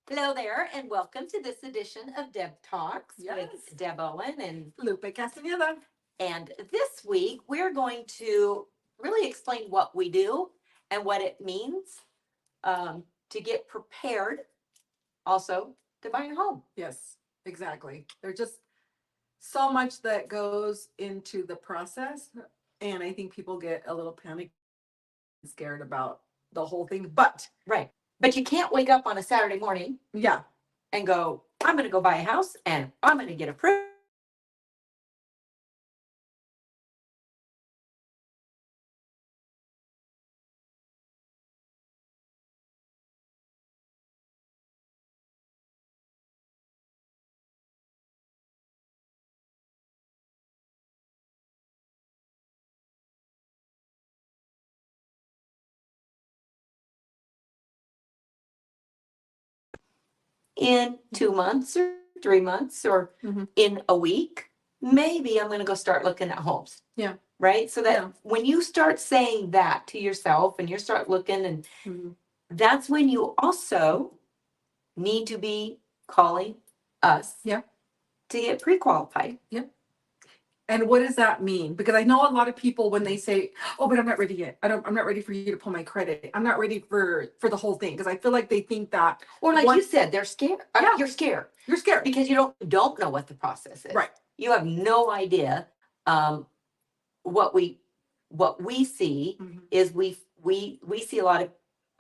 Hello there, and welcome to this edition of Deb Talks Yes. with Deb Owen. Lupe Castaneda. And this week, we're going to really explain what we do and what it means to get prepared also to buy a home. Yes, exactly. There's just so much that goes into the process. And I think people get a little panicked and scared about the whole thing. But Right. But you can't wake up on a Saturday morning yeah, and go, I'm going to go buy a house and I'm going to get approved. In 2 months or 3 months or in a week, maybe I'm going to go start looking at homes. Yeah. Right. So that Yeah. when you start saying that to yourself and you start looking, and that's when you also need to be calling us. Yeah. To get pre-qualified. Yeah. And what does that mean? Because I know a lot of people when they say, "Oh, but I'm not ready yet. I'm not ready for you to pull my credit. I'm not ready for the whole thing." Because I feel like they think that, or like you said, they're scared. Yeah. You're scared. You're scared because you don't know what the process is. Right. You have no idea. What we see is we see a lot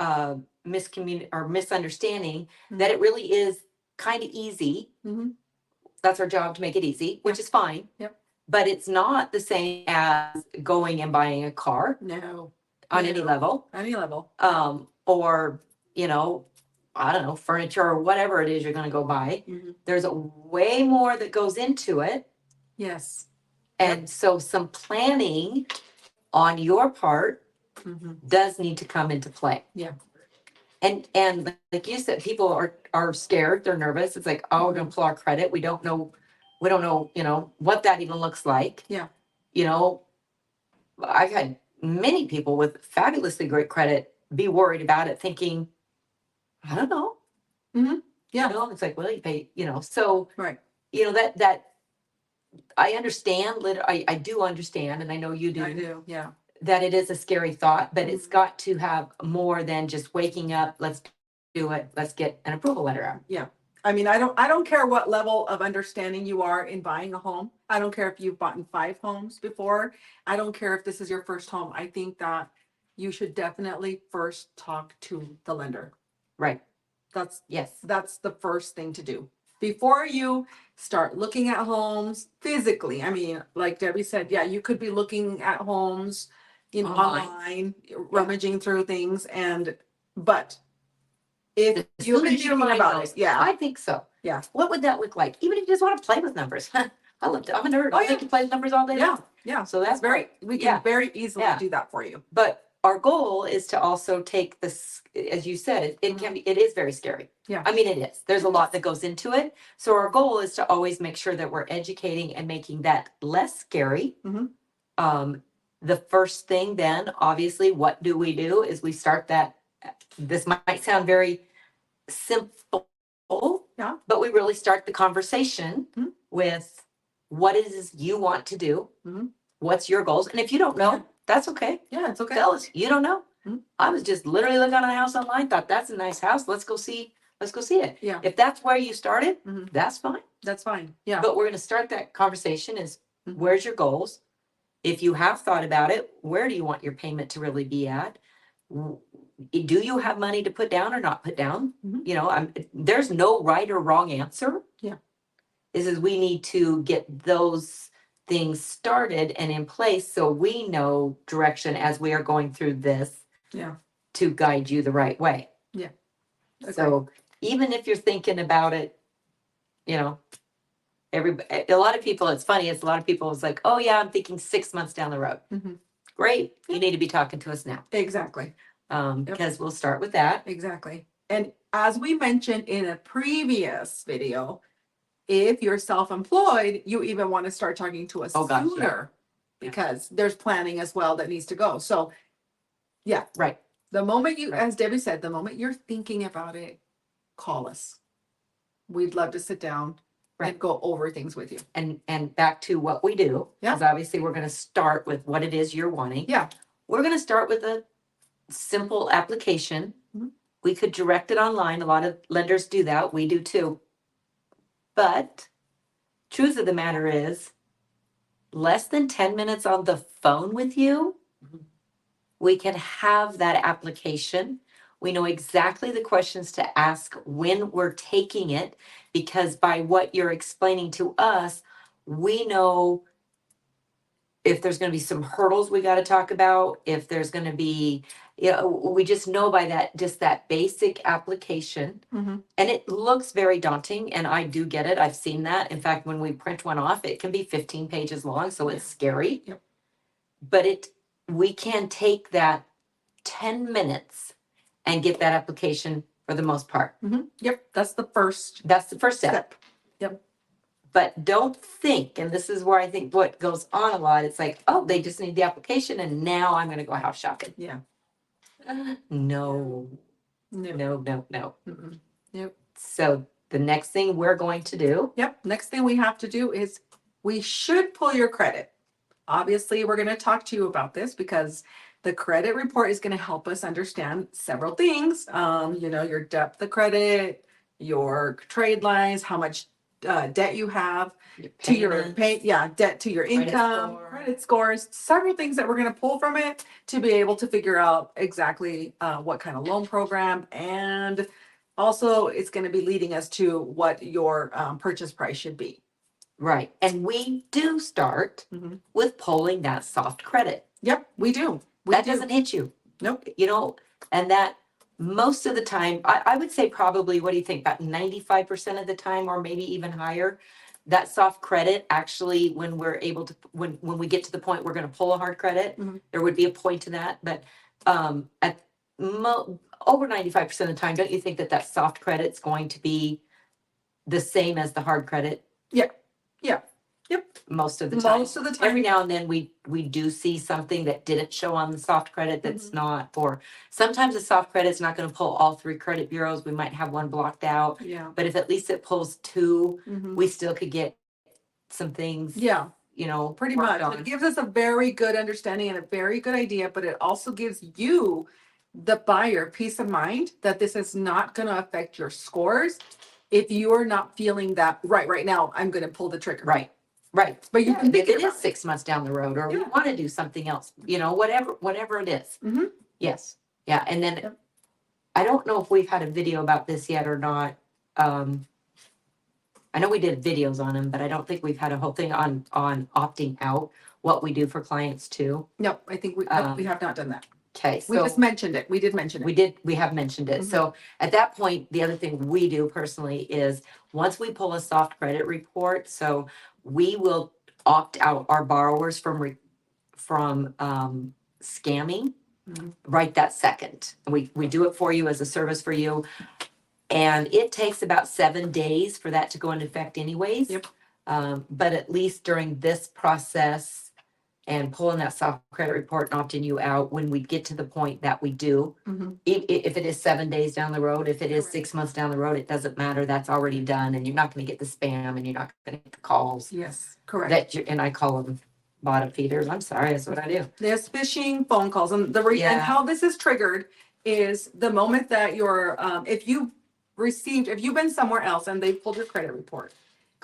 of misunderstanding that it really is kind of easy. That's our job, to make it easy, which is fine. Yep. But it's not the same as going and buying a car. No. On any level. Any level. Or, I don't know, furniture or whatever it is you're going to go buy. There's a way more that goes into it. Yes. And so some planning on your part does need to come into play. Yeah. And like you said, people are scared, they're nervous. It's like, oh, we're gonna pull our credit. We don't know, what that even looks like. Yeah. I've had many people with fabulously great credit be worried about it, thinking, I don't know. Yeah. It's like, well, you pay, so right. That I understand, I do understand, and I know you do. I do, yeah. That it is a scary thought, but it's got to have more than just waking up, let's do it, let's get an approval letter out. Yeah. I mean, I don't care what level of understanding you are in buying a home. I don't care if you've bought in 5 homes before. I don't care if this is your first home. I think that you should definitely first talk to the lender. Right. That's the first thing to do. Before you start looking at homes physically. I mean, like Debbie said, yeah, you could be looking at homes, online, rummaging through things, but if you're thinking about it, yeah, I think so. Yeah. What would that look like? Even if you just want to play with numbers. I'm a nerd. I can play with numbers all day long. Yeah. So that's we can very easily do that for you. But our goal is to also take this, as you said, it is very scary. Yeah. I mean, it is. There's a lot that goes into it. So our goal is to always make sure that we're educating and making that less scary. The first thing then, obviously, what do? Is we start that. This might sound very simple, but we really start the conversation with what it is you want to do. What's your goals? And if you don't know, that's okay. Yeah, it's okay. Tell us, you don't know. I was just literally looking at a house online, thought that's a nice house. Let's go see it. Yeah. If that's where you started, that's fine. That's fine. Yeah. But we're going to start that conversation is where's your goals? If you have thought about it, where do you want your payment to really be at? Do you have money to put down or not put down? There's no right or wrong answer. Yeah. Is we need to get those things started and in place so we know direction as we are going through this. Yeah. To guide you the right way. Yeah. Okay. So even if you're thinking about it, a lot of people, it's funny, a lot of people is like, oh yeah, I'm thinking 6 months down the road. Great. You need to be talking to us now. Exactly. Because we'll start with that. Exactly. And as we mentioned in a previous video, if you're self-employed, you even want to start talking to us sooner because there's planning as well that needs to go. So yeah. Right. The moment as Debbie said, the moment you're thinking about it, call us. We'd love to sit down Right. and go over things with you. And back to what we do, Yeah. because obviously we're going to start with what it is you're wanting. Yeah. We're going to start with a simple application. Mhm. We could direct it online. A lot of lenders do that. We do too. But truth of the matter is, less than 10 minutes on the phone with you, we can have that application. We know exactly the questions to ask when we're taking it, because by what you're explaining to us, we know if there's going to be some hurdles we got to talk about, if there's going to be, we just know by that, just that basic application. Mhm. And it looks very daunting, and I do get it. I've seen that. In fact, when we print one off, it can be 15 pages long, so it's scary. Yep. But we can take that 10 minutes and get that application for the most part. Yep, that's the first That's the first step. step. Yep. But don't think, and this is where I think what goes on a lot, it's like, oh, they just need the application and now I'm going to go house shopping. Yeah. No, No. no. Mm-mm. Yep. So the next thing we're going to do, Yep. Next thing we have to do is we should pull your credit. Obviously, we're going to talk to you about this because the credit report is going to help us understand several things. Your depth of credit, your trade lines, how much debt you have to your debt to your income, credit scores, several things that we're going to pull from it to be able to figure out exactly what kind of loan program, and also it's going to be leading us to what your purchase price should be. right? And we do start Mhm. with pulling that soft credit. Yep, we do. That doesn't hit you. Nope. And that most of the time, I would say probably, what do you think, about 95% of the time, or maybe even higher, that soft credit actually, when we're able to, when we get to the point we're going to pull a hard credit, Mhm. there would be a point to that. But at over 95% of the time, don't you think that soft credit's going to be the same as the hard credit? Yeah. Yep. Most of the time. Most of the time. Every now and then we do see something that didn't show on the soft credit that's not, or sometimes the soft credit's not going to pull all 3 credit bureaus. We might have one blocked out, Yeah. but if at least it pulls 2, Mhm. we still could get some things, Yeah, pretty much. on. It gives us a very good understanding and a very good idea, but it also gives you, the buyer, peace of mind that this is not going to affect your scores if you are not feeling that right now. I'm going to pull the trigger. Right. But you can think if it about is 6 months down the road, or we Yeah. want to do something else, whatever it is. Mhm. Yes. Yeah. And then Yep. I don't know if we've had a video about this yet or not. I know we did videos on them, but I don't think we've had a whole thing on opting out, what we do for clients too. No, I think we have not done that. Okay. We just mentioned it. We did mention it. We have mentioned it. Mhm. So at that point, the other thing we do personally is, once we pull a soft credit report, so we will opt out our borrowers from scamming Mhm. right that second. We do it for you as a service for you. And it takes about 7 days for that to go into effect anyways. Yep. But at least during this process and pulling that soft credit report and opting you out, when we get to the point that we do, Mhm. if it is 7 days down the road, if it is Correct. 6 months down the road, it doesn't matter. That's already done, and you're not going to get the spam, and you're not going to get the calls Yes, correct. and I call them bottom feeders. I'm sorry, that's what I do. There's phishing phone calls, and and Yeah. how this is triggered is the moment that if you've been somewhere else and they pulled your credit report,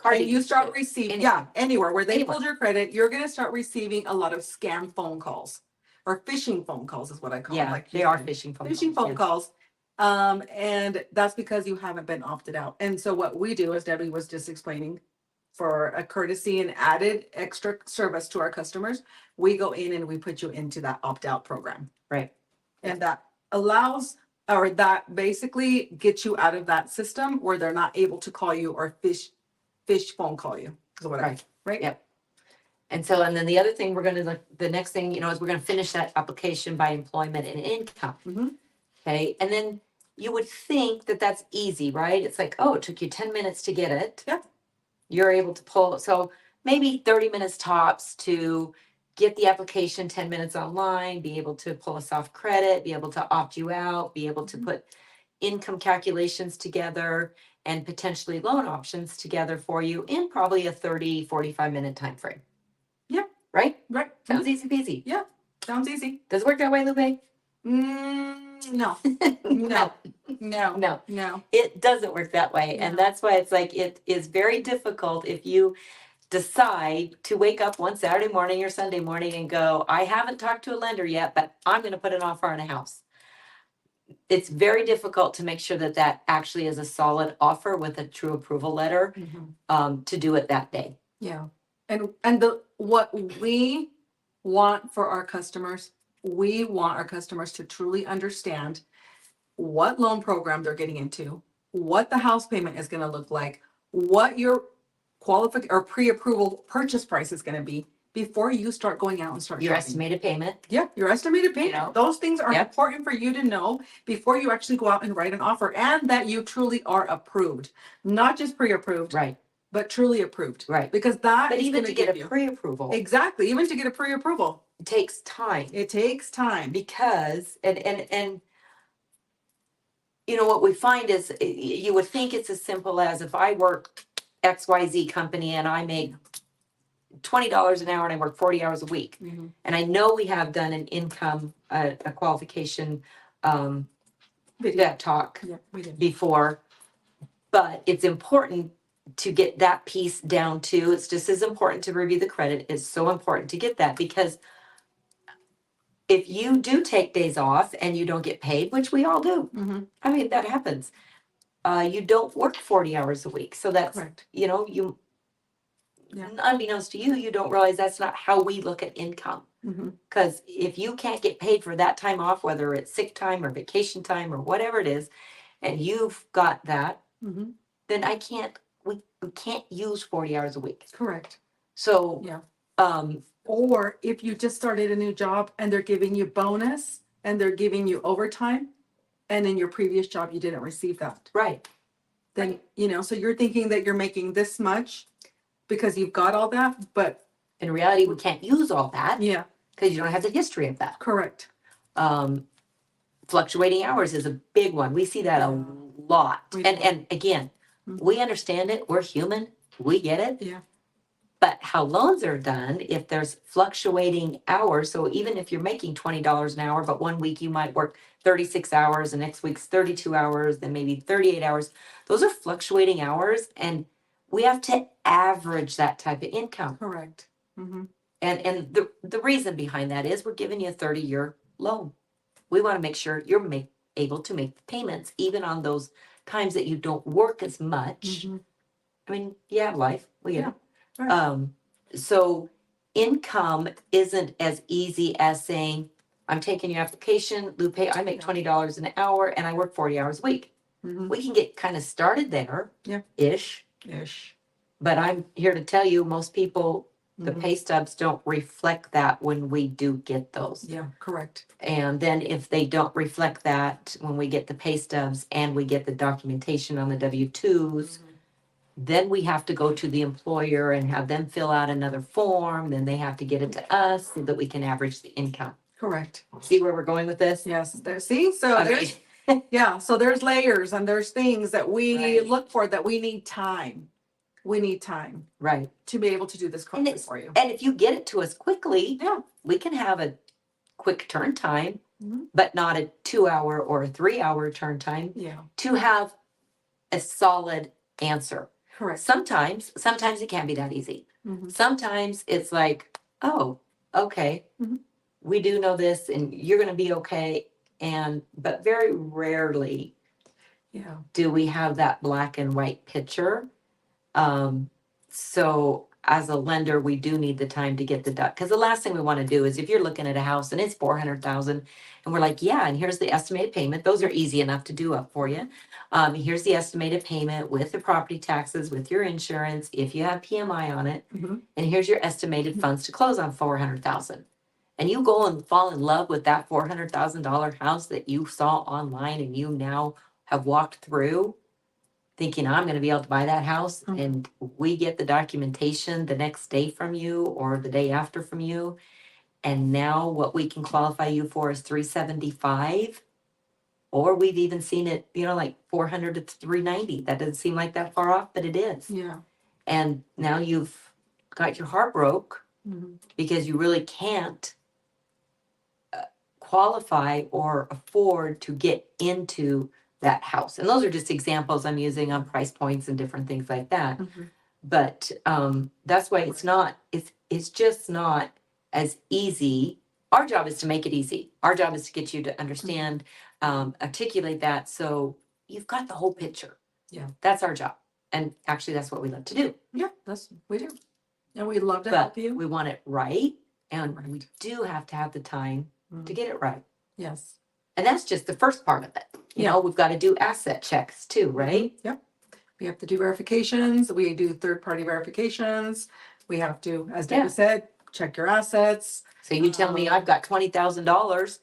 and you start receiving, anywhere where they pulled your credit, you're going to start receiving a lot of scam phone calls, or phishing phone calls is what I call them. Yeah, Like they are phishing phone calls. phishing phone yes. calls. And that's because you haven't been opted out. And so what we do, as Debbie was just explaining, for a courtesy and added extra service to our customers, we go in and we put you into that opt-out program. Right. And that allows, or that basically gets you out of that system where they're not able to call you or fish phone call you. Is what right? Yep. And then the other thing the next thing, is we're going to finish that application by employment and income. Mhm. Okay. And then you would think that that's easy, right? It's like, oh, it took you 10 minutes to get it. Yeah. You're able to pull, so maybe 30 minutes tops to get the application, 10 minutes online, be able to pull a soft credit, be able to opt you out, be able to put income calculations together and potentially loan options together for you in probably a 30-45 minute time frame. Yeah. Right? Right. Sounds easy peasy. Yeah. Sounds easy. Does it work that way, Lupe? No. No. No. No. No. It doesn't work that way. And that's why it's like it is very difficult if you decide to wake up one Saturday morning or Sunday morning and go, I haven't talked to a lender yet, but I'm going to put an offer on a house. It's very difficult to make sure that that actually is a solid offer with a true approval letter to do it that day. Yeah. And what we want for our customers, we want our customers to truly understand what loan program they're getting into, what the house payment is going to look like, what your qualified or pre-approval purchase price is going to be before you start going out and start Your shopping. estimated payment. Yeah, your estimated payment. You know? Those things are Yep. important for you to know before you actually go out and write an offer, and that you truly are approved, not just pre-approved, Right. but truly approved. Right. Because that But is even gonna to get give a you- pre-approval, Exactly, even to get a pre-approval, it takes time. it takes time. Because and you know what we find is you would think it's as simple as if I work XYZ company and I make $20 an hour and I work 40 hours a week. Mhm. And I know we have done an income a qualification Video. Deb Talk Yeah, we did. before, but it's important to get that piece down too. It's just as important to review the credit. It's so important to get that, because if you do take days off and you don't get paid, which we all do, Mhm. I mean, that happens. You don't work 40 hours a week. So that's, Correct. you know, you, Yeah. unbeknownst to you, you don't realize that's not how we look at income. Mhm. Because if you can't get paid for that time off, whether it's sick time or vacation time or whatever it is, and you've got that, Mhm. then we can't use 40 hours a week. Correct. So, Yeah. um, Or if you just started a new job and they're giving you bonus and they're giving you overtime, and in your previous job you didn't receive that, right, then, you know, so you're thinking that you're making this much because you've got all that, but in reality, we can't use all that yeah, because you don't have the history of that. correct. Fluctuating hours is a big one. We see that a Yeah. lot. We And again, Mhm. we understand it. We're human. We get it. Yeah. But how loans are done, if there's fluctuating hours, so even if you're making $20 an hour, but one week you might work 36 hours, the next week's 32 hours, then maybe 38 hours, those are fluctuating hours, and we have to average that type of income. Correct. Mm-hmm. And the reason behind that is we're giving you a 30-year loan. We want to make sure you're able to make the payments even on those times that you don't work as much. Mm-hmm. I mean, you have life. We get it. Right. So income isn't as easy as saying, I'm taking your application, Lupe, I make Yeah. $20 an hour and I work 40 hours a week. Mm-hmm. We can get kind of started there. Yeah. Ish. But I'm here to tell you, most people, the Mhm. pay stubs don't reflect that when we do get those. Yeah, correct. And then if they don't reflect that when we get the pay stubs and we get the documentation on the W-2s, then we have to go to the employer and have them fill out another form. Then they have to get it to us so that we can average the income. Correct. See where we're going with this? Yes, there, see, so Okay. there's, yeah, so there's layers and there's things that we Right. look for, that we need time. We need time Right. to be able to do this correctly it's- for you. And if you get it to us quickly, Yeah. we can have a quick turn time, Mhm. but not a 2-hour or a 3-hour turn time Yeah, to have a solid answer. correct. Sometimes it can't be that easy. Mhm. Sometimes it's like, oh, okay, Mhm. we do know this and you're gonna be okay. But very rarely Yeah, do we have that black and white picture. So as a lender, we do need the time to get the because the last thing we want to do is if you're looking at a house and it's 400,000 and we're like, yeah, and here's the estimated payment. Those are easy enough to do up for you. Here's the estimated payment with the property taxes, with your insurance, if you have PMI on it, Mhm. and here's your estimated funds to close on 400,000. And you go and fall in love with that $400,000 house that you saw online and you now have walked through thinking I'm going to be able to buy that house, Mhm. and we get the documentation the next day from you or the day after from you, and now what we can qualify you for is 375. Or we've even seen it, like 400 to 390. That doesn't seem like that far off, but it is. Yeah. And now you've got your heart broke Mhm. because you really can't qualify or afford to get into that house. And those are just examples I'm using on price points and different things like that. Mhm. But that's why it's just not as easy. Our job is to make it easy. Our job is to get you to understand, articulate that so you've got the whole picture. Yeah. That's our job. And actually that's what we love to do. Yeah, we do. And we love to But help you. we want it right. And we do have to have the time to get it right. Yes. And that's just the first part of it. We've got to do asset checks too, right? Yep. We have to do verifications. We do third-party verifications. We have to, as Debbie said, check your assets. So you tell me I've got $20,000.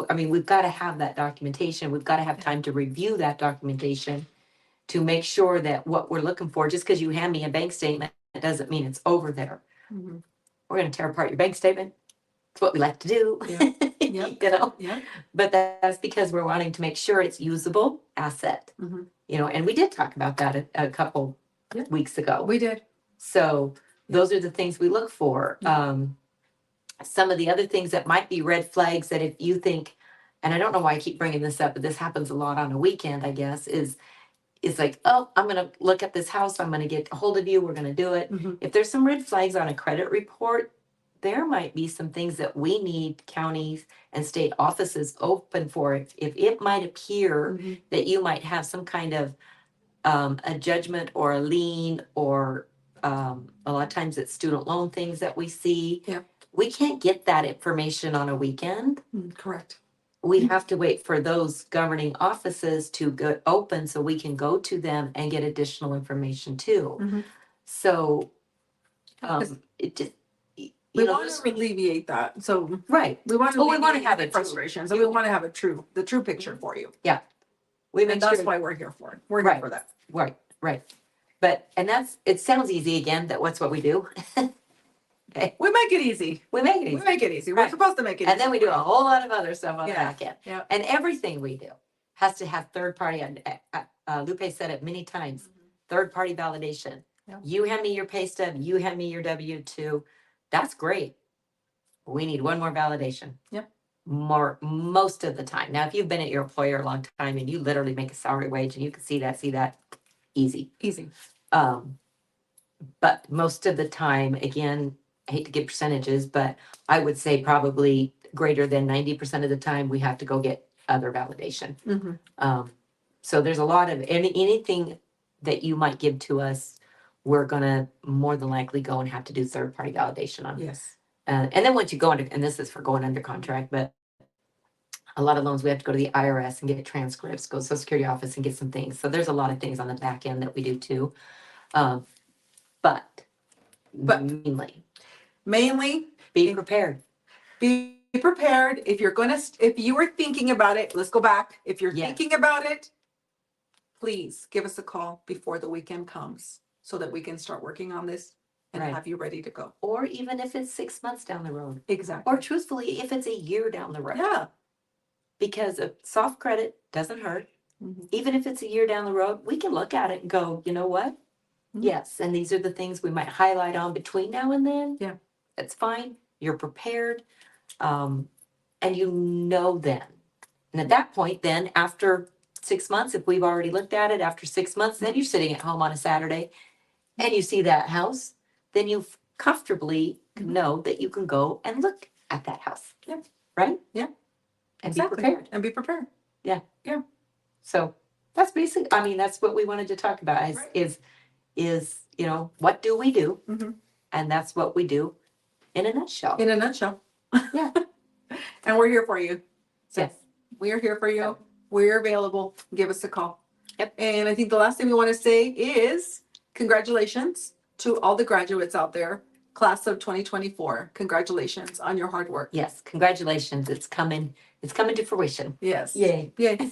I mean, we've got to have that documentation. We've got to have time to review that documentation to make sure that what we're looking for, just because you hand me a bank statement, it doesn't mean it's over there. Mhm. We're going to tear apart your bank statement. It's what we like to do. Yeah. Yep. Yeah. But that's because we're wanting to make sure it's usable asset. Mhm. And we did talk about that a couple weeks ago. We did. So those are the things we look for. Some of the other things that might be red flags that if you think, and I don't know why I keep bringing this up, but this happens a lot on a weekend, I guess, is like, oh, I'm going to look at this house. I'm going to get a hold of you. We're going to do it. Mhm. If there's some red flags on a credit report, there might be some things that we need counties and state offices open for. If it might appear Mhm. that you might have some kind of a judgment or a lien or a lot of times it's student loan things that we see. Yep. We can't get that information on a weekend. Correct. We have to wait for those governing offices to go open so we can go to them and get additional information too. Mhm. So it just, We want to alleviate that. So right. we want to we want to have the it frustrations, and we want to have the true picture for you. Yeah. We make And that's sure, why we're here for it. We're here for that. right. But it sounds easy again, that's what we do. Okay. We make it easy. We make it easy. We make it easy. We're Right. supposed to make it easy. And then we do a whole lot of other stuff on the Yeah. back end. Yeah. And everything we do has to have third party. Lupe said it many times. Third party validation. Yeah. You hand me your pay stub. You hand me your W-2. That's great. We need one more validation. Yep. Most of the time. Now, if you've been at your employer a long time and you literally make a salary wage and you can see that, easy. But most of the time, again, I hate to give percentages, but I would say probably greater than 90% of the time, we have to go get other validation. Mhm. So there's a lot of anything that you might give to us, we're gonna more than likely go and have to do third party validation on. Yes. And then once you go under, and this is for going under contract, but a lot of loans, we have to go to the IRS and get transcripts, go to Social Security office and get some things. So there's a lot of things on the back end that we do too. But mainly be prepared. Be prepared. If you are thinking about it, let's go back. If you're thinking about it, please give us a call before the weekend comes so that we can start working on this and have you ready to go. Or even if it's 6 months down the road. Exactly. Or truthfully, if it's a year down the road. Yeah. Because a soft credit doesn't hurt. Mhm. Even if it's a year down the road, we can look at it and go, you know what? Mhm. Yes, and these are the things we might highlight on between now and then. Yeah. That's fine. You're prepared. And you know then. And at that point, then after 6 months, if we've already looked at it, after 6 months, then you're sitting at home on a Saturday and you see that house, then you comfortably know that you can go and look at that house. Yeah. Right? Yeah. And Exactly. be prepared. And be prepared. Yeah. Yeah. So that's that's what we wanted to talk about is, what do we do? Mhm. And that's what we do in a nutshell. In a nutshell. Yeah. And we're here for you. So Yes. we are here for you. Yep. We're available. Give us a call. Yep. And I think the last thing we want to say is congratulations to all the graduates out there, class of 2024. Congratulations on your hard work. Yes, congratulations. It's coming to fruition. Yes. Yay. Yay.